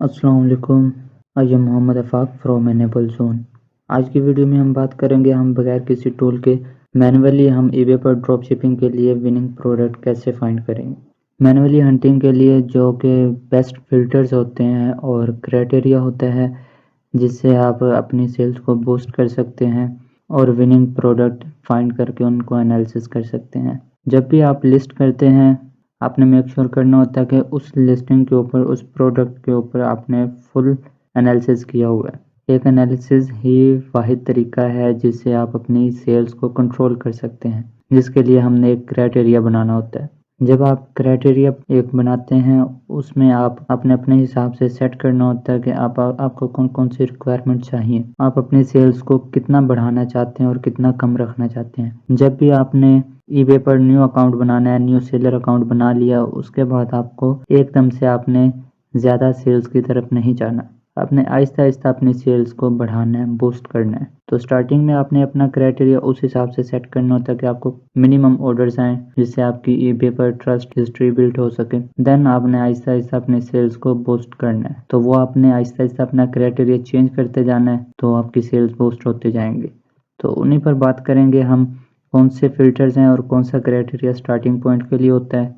अस्सलाम वालेकुम। I am Mohammad Afaq from Enable Zone. आज की वीडियो में हम बात करेंगे हम बगैर किसी टूल के मैनुअली हम ईबे पर ड्रॉप शिपिंग के लिए विनिंग प्रोडक्ट कैसे फाइंड करेंगे। मैनुअली हंटिंग के लिए जो कि बेस्ट फिल्टर्स होते हैं और क्राइटेरिया होता है जिससे आप अपनी सेल्स को बूस्ट कर सकते हैं और विनिंग प्रोडक्ट फाइंड करके उनको एनालिसिस कर सकते हैं। जब भी आप लिस्ट करते हैं आपने मेक श्योर करना होता है कि उस लिस्टिंग के ऊपर उस प्रोडक्ट के ऊपर आपने फुल एनालिसिस किया हुआ है। एक एनालिसिस ही वाहिद तरीका है जिससे आप अपनी सेल्स को कंट्रोल कर सकते हैं, जिसके लिए हमने एक क्राइटेरिया बनाना होता है। जब आप क्राइटेरिया एक बनाते हैं उसमें आप अपने अपने हिसाब से सेट करना होता है कि आपको कौन कौन सी रिक्वायरमेंट चाहिए, आप अपनी सेल्स को कितना बढ़ाना चाहते हैं और कितना कम रखना चाहते हैं। जब भी आपने ईबे पर न्यू अकाउंट बनाना है, न्यू सेलर अकाउंट बना लिया, उसके बाद आपको एकदम से आपने ज़्यादा सेल्स की तरफ नहीं जाना। आपने आहिस्ता आहिस्ता अपनी सेल्स को बढ़ाना है, बूस्ट करना है। तो स्टार्टिंग में आपने अपना क्राइटेरिया उस हिसाब से सेट करना होता है कि आपको मिनिमम ऑर्डर्स आए जिससे आपकी ईबे पर ट्रस्ट हिस्ट्री बिल्ड हो सके। देन आपने आहिस्ता आहिस्ता अपने सेल्स को बूस्ट करना है, तो वो आपने आहिस्ता आहिस्ता अपना क्राइटेरिया चेंज करते जाना है, तो आपकी सेल्स बूस्ट होते जाएंगे। तो उन्हीं पर बात करेंगे हम कौन से फिल्टर्स हैं और कौन सा क्राइटेरिया स्टार्टिंग पॉइंट के लिए होता है,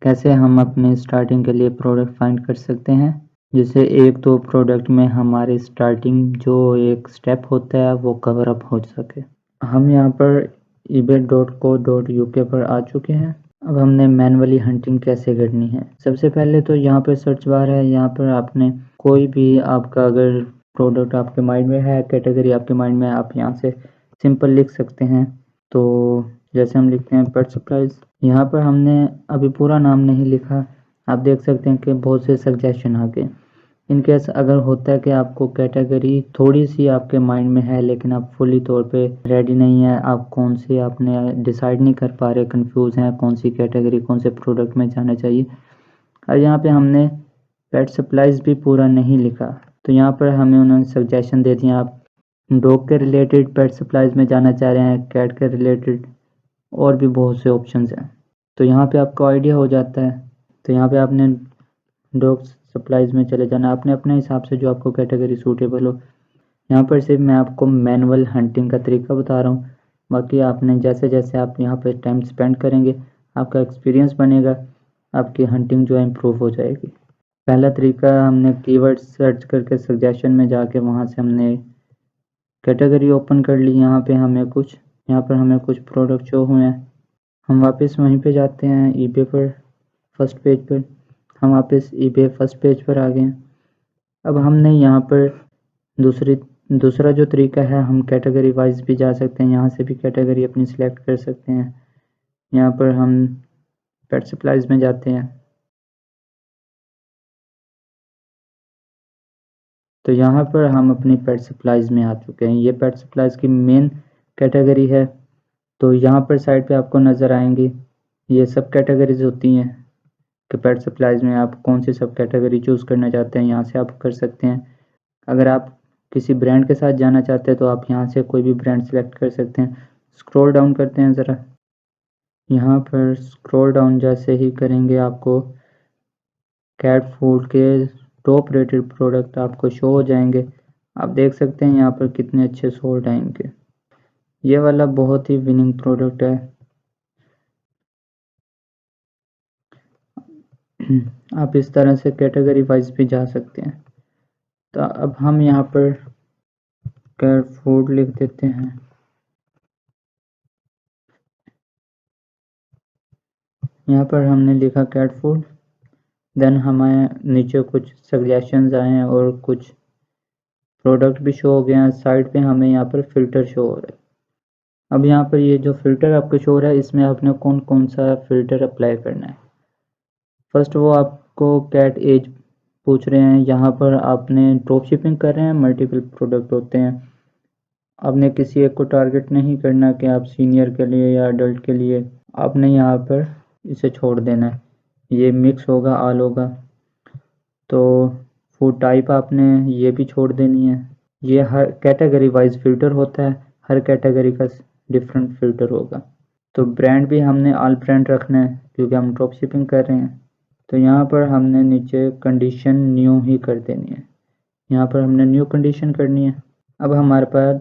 कैसे हम अपने स्टार्टिंग के लिए प्रोडक्ट फाइंड कर सकते हैं, जिससे एक दो प्रोडक्ट में हमारे स्टार्टिंग जो एक स्टेप होता है वो कवर अप हो सके। हम यहाँ पर ebay.co.uk पर आ चुके हैं। अब हमने मैनुअली हंटिंग कैसे करनी है। सबसे पहले तो यहाँ पर सर्च बार है, यहाँ पर आपने कोई भी आपका अगर प्रोडक्ट आपके माइंड में है, कैटेगरी आपके माइंड में है, आप यहाँ से सिंपल लिख सकते हैं। तो जैसे हम लिखते हैं पेट सप्लाईज, यहाँ पर हमने अभी पूरा नाम नहीं लिखा। आप देख सकते हैं कि बहुत से सजेशन आ गए। इनकेस अगर होता है कि आपको कैटेगरी थोड़ी सी आपके माइंड में है लेकिन आप फुली तौर पे रेडी नहीं है, आप कौन सी आपने डिसाइड नहीं कर पा रहे, कंफ्यूज हैं कौन सी कैटेगरी कौन से प्रोडक्ट में जाना चाहिए। और यहाँ पे हमने पेट सप्लाईज भी पूरा नहीं लिखा, तो यहाँ पर हमें उन्होंने सजेशन दे दिया। आप डॉग के रिलेटेड पेट सप्लाईज में जाना चाह रहे हैं, कैट के रिलेटेड, और भी बहुत से ऑप्शंस हैं। तो यहाँ पे आपको आइडिया हो जाता है। तो यहाँ पे आपने डॉग सप्लाईज में चले जाना, आपने अपने हिसाब से जो आपको कैटेगरी सूटेबल हो। यहाँ पर सिर्फ मैं आपको मैनुअल हंटिंग का तरीका बता रहा हूँ, बाकी आपने जैसे जैसे आप यहाँ पर टाइम स्पेंड करेंगे आपका एक्सपीरियंस बनेगा, आपकी हंटिंग जो है इम्प्रूव हो जाएगी। पहला तरीका हमने कीवर्ड सर्च करके सजेशन में जाके वहाँ से हमने कैटेगरी ओपन कर ली। यहाँ पर हमें कुछ प्रोडक्ट शो हुए हैं। हम वापस वहीं पे जाते हैं ईबे पर, फर्स्ट पेज पर। हम वापस ईबे फर्स्ट पेज पर आ गए हैं। अब हमने यहाँ पर दूसरा जो तरीका है, हम कैटेगरी वाइज भी जा सकते हैं, यहाँ से भी कैटेगरी अपनी सिलेक्ट कर सकते हैं। यहाँ पर हम पेट सप्लाईज में जाते हैं, तो यहाँ पर हम अपनी पेट सप्लाईज में आ चुके हैं। ये पेट सप्लाईज की मेन कैटेगरी है। तो यहाँ पर साइड पे आपको नज़र आएंगी ये सब कैटेगरीज होती हैं कि पेट सप्लाईज में आप कौन सी सब कैटेगरी चूज़ करना चाहते हैं, यहाँ से आप कर सकते हैं। अगर आप किसी ब्रांड के साथ जाना चाहते हैं तो आप यहाँ से कोई भी ब्रांड सेलेक्ट कर सकते हैं। स्क्रॉल डाउन करते हैं ज़रा, यहाँ पर स्क्रॉल डाउन जैसे ही करेंगे आपको कैट फूड के टॉप रेटेड प्रोडक्ट आपको शो हो जाएंगे। आप देख सकते हैं यहाँ पर कितने अच्छे सोल्ड आएंगे। ये वाला बहुत ही विनिंग प्रोडक्ट है। आप इस तरह से कैटेगरी वाइज भी जा सकते हैं। तो अब हम यहाँ पर कैट फूड लिख देते हैं। यहाँ पर हमने लिखा कैट फूड, देन हमें नीचे कुछ सजेशंस आए हैं और कुछ प्रोडक्ट भी शो हो गए हैं। साइड पे हमें यहाँ पर फिल्टर शो हो रहा है। अब यहाँ पर ये जो फिल्टर आपको शो हो रहा है इसमें आपने कौन कौन सा फिल्टर अप्लाई करना है। फर्स्ट वो आपको कैट एज पूछ रहे हैं। यहाँ पर आपने ड्रॉप शिपिंग कर रहे हैं, मल्टीपल प्रोडक्ट होते हैं, आपने किसी एक को टारगेट नहीं करना कि आप सीनियर के लिए या अडल्ट के लिए, आपने यहाँ पर इसे छोड़ देना है, ये मिक्स होगा ऑल होगा। तो फूड टाइप आपने ये भी छोड़ देनी है। ये हर कैटेगरी वाइज फ़िल्टर होता है, हर कैटेगरी का डिफरेंट फ़िल्टर होगा। तो ब्रांड भी हमने ऑल ब्रांड रखना है क्योंकि हम ड्रॉप शिपिंग कर रहे हैं। तो यहाँ पर हमने नीचे कंडीशन न्यू ही कर देनी है, यहाँ पर हमने न्यू कंडीशन करनी है। अब हमारे पास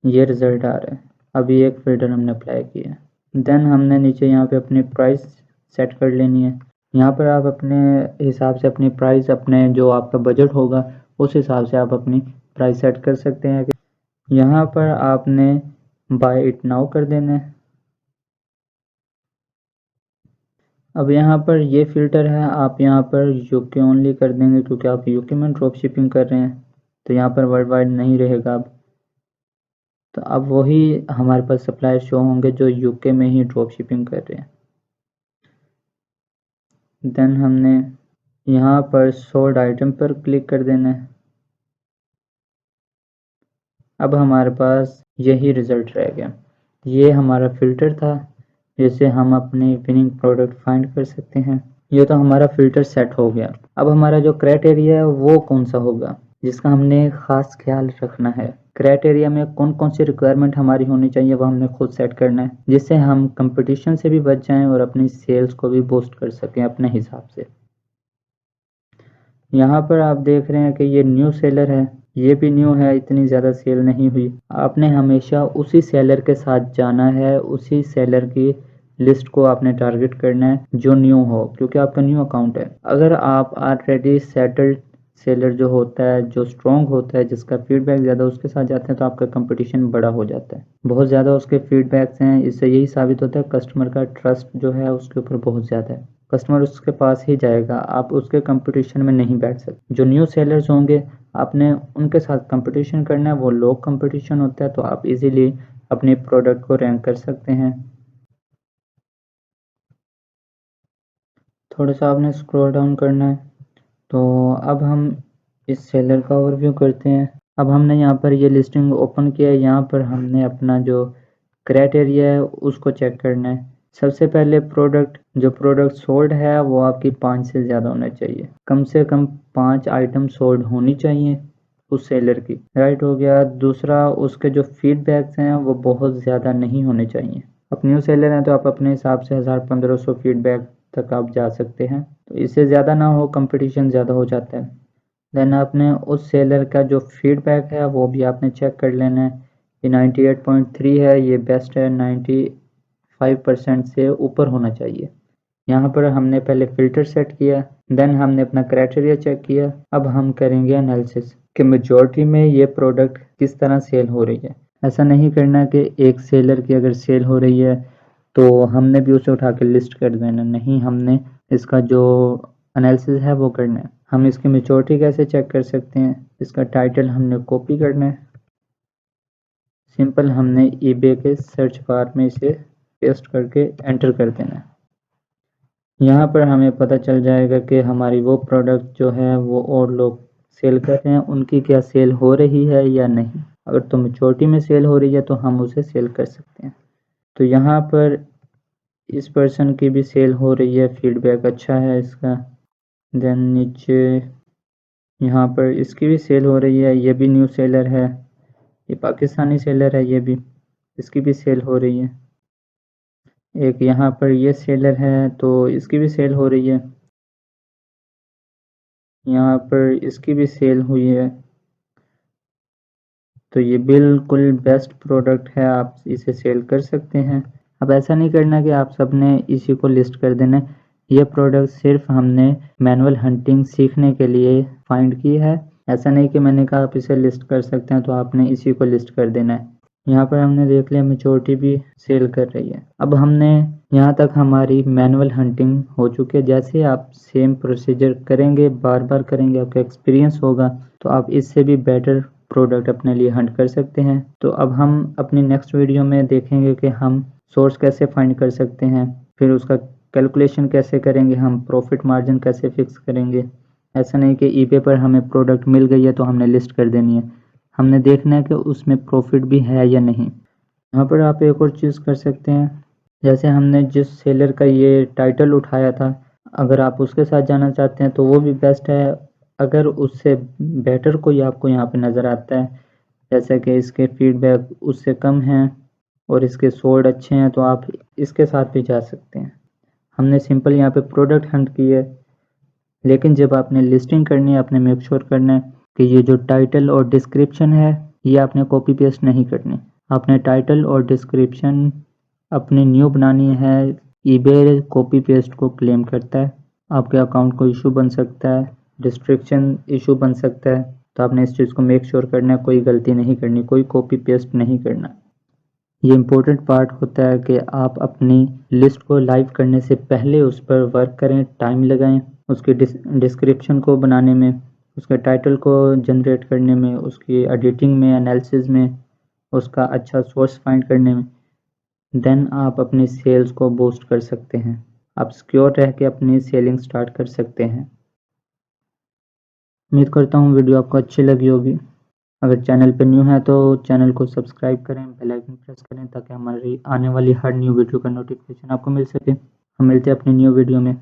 ये रिज़ल्ट आ रहा है। अभी एक फ़िल्टर हमने अप्लाई किया है। देन हमने नीचे यहाँ पे अपनी प्राइस सेट कर लेनी है। यहाँ पर आप अपने हिसाब से अपनी प्राइस, अपने जो आपका बजट होगा उस हिसाब से आप अपनी प्राइस सेट कर सकते हैं। यहाँ पर आपने बाय इट नाउ कर देना है। अब यहाँ पर ये फ़िल्टर है, आप यहाँ पर यूके ओनली कर देंगे क्योंकि आप यूके में ड्रॉप शिपिंग कर रहे हैं, तो यहाँ पर वर्ल्ड वाइड नहीं रहेगा। अब तो अब वही हमारे पास सप्लायर शो होंगे जो यूके में ही ड्रॉप शिपिंग कर रहे हैं। देन हमने यहाँ पर सोल्ड आइटम पर क्लिक कर देना है। अब हमारे पास यही रिज़ल्ट रह गया। ये हमारा फ़िल्टर था जिससे हम अपने विनिंग प्रोडक्ट फाइंड कर सकते हैं। ये तो हमारा फ़िल्टर सेट हो गया। अब हमारा जो क्राइटेरिया है वो कौन सा होगा जिसका हमने ख़ास ख्याल रखना है। क्राइटेरिया में कौन कौन सी रिक्वायरमेंट हमारी होनी चाहिए वो हमने खुद सेट करना है, जिससे हम कंपटीशन से भी बच जाएं और अपनी सेल्स को भी बूस्ट कर सकें अपने हिसाब से। यहाँ पर आप देख रहे हैं कि ये न्यू सेलर है, ये भी न्यू है, इतनी ज़्यादा सेल नहीं हुई। आपने हमेशा उसी सेलर के साथ जाना है, उसी सेलर की लिस्ट को आपने टारगेट करना है जो न्यू हो, क्योंकि आपका न्यू अकाउंट है। अगर आप ऑलरेडी सेटल्ड सेलर जो होता है, जो स्ट्रॉन्ग होता है, जिसका फीडबैक ज़्यादा, उसके साथ जाते हैं तो आपका कंपटीशन बड़ा हो जाता है। बहुत ज़्यादा उसके फीडबैक्स हैं, इससे यही साबित होता है कस्टमर का ट्रस्ट जो है उसके ऊपर बहुत ज़्यादा है। कस्टमर उसके पास ही जाएगा, आप उसके कंपटीशन में नहीं बैठ सकते। जो न्यू सेलर्स होंगे आपने उनके साथ कंपटीशन करना है, वो लो कंपटीशन होता है, तो आप इजीली अपने प्रोडक्ट को रैंक कर सकते हैं। थोड़ा सा आपने स्क्रॉल डाउन करना है। तो अब हम इस सेलर का ओवरव्यू करते हैं। अब हमने यहाँ पर ये लिस्टिंग ओपन किया है, यहाँ पर हमने अपना जो क्राइटेरिया है उसको चेक करना है। सबसे पहले जो प्रोडक्ट सोल्ड है वो आपकी 5 से ज़्यादा होना चाहिए, कम से कम 5 आइटम सोल्ड होनी चाहिए उस सेलर की, राइट हो गया। दूसरा, उसके जो फीडबैक्स हैं वो बहुत ज़्यादा नहीं होने चाहिए। अब न्यू सेलर हैं तो आप अपने हिसाब से 1000-1500 फीडबैक तक आप जा सकते हैं, तो इससे ज़्यादा ना हो, कंपटीशन ज़्यादा हो जाता है। देन आपने उस सेलर का जो फीडबैक है वो भी आपने चेक कर लेना है। ये 98.3 है, ये बेस्ट है, 95% से ऊपर होना चाहिए। यहाँ पर हमने पहले फ़िल्टर सेट किया, देन हमने अपना क्राइटेरिया चेक किया। अब हम करेंगे एनालिसिस कि मेजॉरिटी में ये प्रोडक्ट किस तरह सेल हो रही है। ऐसा नहीं करना कि एक सेलर की अगर सेल हो रही है तो हमने भी उसे उठा के लिस्ट कर देना, नहीं, हमने इसका जो एनालिसिस है वो करना है। हम इसकी मेजॉरिटी कैसे चेक कर सकते हैं, इसका टाइटल हमने कॉपी करना है। सिंपल हमने ईबे के सर्च बार में इसे पेस्ट करके एंटर कर देना है। यहाँ पर हमें पता चल जाएगा कि हमारी वो प्रोडक्ट जो है वो और लोग सेल कर रहे हैं, उनकी क्या सेल हो रही है या नहीं। अगर तो मेजॉरिटी में सेल हो रही है तो हम उसे सेल कर सकते हैं। तो यहाँ पर इस पर्सन की भी सेल हो रही है, फीडबैक अच्छा है इसका। देन नीचे यहाँ पर इसकी भी सेल हो रही है, ये भी न्यू सेलर है, ये पाकिस्तानी सेलर है, ये भी, इसकी भी सेल हो रही है। एक यहाँ पर ये सेलर है तो इसकी भी सेल हो रही है, यहाँ पर इसकी भी सेल हुई है। तो ये बिल्कुल बेस्ट प्रोडक्ट है, आप इसे सेल कर सकते हैं। अब ऐसा नहीं करना कि आप सबने इसी को लिस्ट कर देना है। ये प्रोडक्ट सिर्फ हमने मैनुअल हंटिंग सीखने के लिए फाइंड की है, ऐसा नहीं कि मैंने कहा आप इसे लिस्ट कर सकते हैं तो आपने इसी को लिस्ट कर देना है। यहाँ पर हमने देख लिया मेजॉरिटी भी सेल कर रही है। अब हमने यहाँ तक हमारी मैनुअल हंटिंग हो चुकी है। जैसे आप सेम प्रोसीजर करेंगे, बार बार करेंगे, आपका एक्सपीरियंस होगा तो आप इससे भी बेटर प्रोडक्ट अपने लिए हंट कर सकते हैं। तो अब हम अपनी नेक्स्ट वीडियो में देखेंगे कि हम सोर्स कैसे फाइंड कर सकते हैं, फिर उसका कैलकुलेशन कैसे करेंगे, हम प्रॉफिट मार्जिन कैसे फिक्स करेंगे। ऐसा नहीं कि ईबे पर हमें प्रोडक्ट मिल गई है तो हमने लिस्ट कर देनी है, हमने देखना है कि उसमें प्रॉफिट भी है या नहीं। यहाँ पर आप एक और चीज़ कर सकते हैं, जैसे हमने जिस सेलर का ये टाइटल उठाया था, अगर आप उसके साथ जाना चाहते हैं तो वो भी बेस्ट है। अगर उससे बेटर कोई आपको यहाँ पे नज़र आता है, जैसे कि इसके फीडबैक उससे कम हैं और इसके सोल्ड अच्छे हैं, तो आप इसके साथ भी जा सकते हैं। हमने सिंपल यहाँ पे प्रोडक्ट हंट की है, लेकिन जब आपने लिस्टिंग करनी है आपने मेक श्योर करना है कि ये जो टाइटल और डिस्क्रिप्शन है ये आपने कॉपी पेस्ट नहीं करनी। आपने टाइटल और डिस्क्रिप्शन अपनी न्यू बनानी है। ईबे कॉपी पेस्ट को क्लेम करता है, आपके अकाउंट को इशू बन सकता है, डिस्ट्रिक्शन इशू बन सकता है। तो आपने इस चीज़ को मेक श्योर करना है, कोई गलती नहीं करनी, कोई कॉपी पेस्ट नहीं करना। ये इम्पोर्टेंट पार्ट होता है कि आप अपनी लिस्ट को लाइव करने से पहले उस पर वर्क करें, टाइम लगाएं, उसके डिस्क्रिप्शन को बनाने में, उसके टाइटल को जनरेट करने में, उसकी एडिटिंग में, एनालिसिस में, उसका अच्छा सोर्स फाइंड करने में। देन आप अपनी सेल्स को बूस्ट कर सकते हैं, आप सिक्योर रह के अपनी सेलिंग स्टार्ट कर सकते हैं। उम्मीद करता हूँ वीडियो आपको अच्छी लगी होगी। अगर चैनल पर न्यू है तो चैनल को सब्सक्राइब करें, बेल आइकन प्रेस करें ताकि हमारी आने वाली हर न्यू वीडियो का नोटिफिकेशन आपको मिल सके। हम मिलते हैं अपनी न्यू वीडियो में।